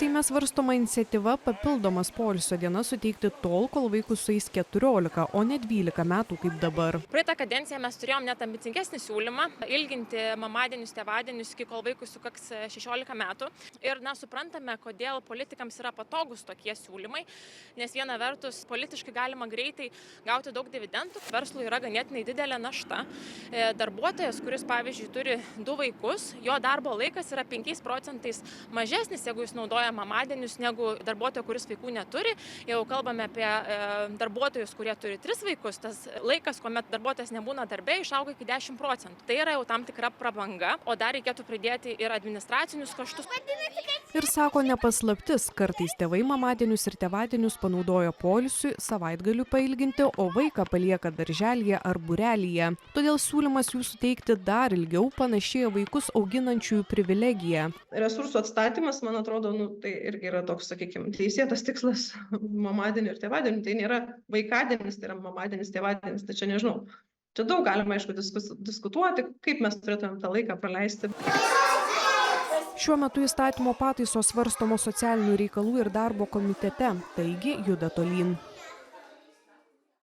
Seime svarstoma iniciatyva papildomas poilsio dienas suteikti tol, kol vaikui sueis 14, o ne 12 metų kaip dabar. Praeitą kadenciją mes turėjom net ambicingesnį siūlymą ilginti mamadienius, tėvadienius, iki kol vaikui sukaks 16 metų. Ir suprantame, kodėl politikams yra patogus tokie siūlymai, nes viena vertus politiškai galima greitai gauti daug dividendų. Verslui yra ganėtinai didelė našta. Darbuotojas, kuris pavyzdžiui turi 2 vaikus, jo darbo laikas yra 5% mažesnis, jeigu jis naudoja mamadienius, negu darbuotojo, kuris vaikų neturi. Jeigu kalbame apie darbuotojus, kurie turi 3 vaikus, tas laikas, kuomet darbuotojas nebūna darbe, išauga iki 10%. Tai yra jau tam tikra prabanga, o dar reikėtų pridėti ir administracinius kaštus. Ir sako, nepaslaptis, kartais tėvai mamadienius ir tėvadienius panaudoja poilsiui, savaitgalių pailginti, o vaiką palieka darželyje ar būrelyje. Todėl siūlymas jų suteikti dar ilgiau panašėja vaikus auginančiųjų privilegiją. Resursų atstatymas, man atrodo, tai irgi yra toks, sakykime, teisėtas tikslas mamadienių ir tėvadienių. Tai nėra vaikadienis, tai yra mamadienis, tėvadienis, tai čia nežinau. Čia daug galima, aišku, diskutuoti, kaip mes turėtumėm tą laiką praleisti. Šiuo metu įstatymo pataisos svarstomos socialinių reikalų ir darbo komitete, taigi juda tolyn.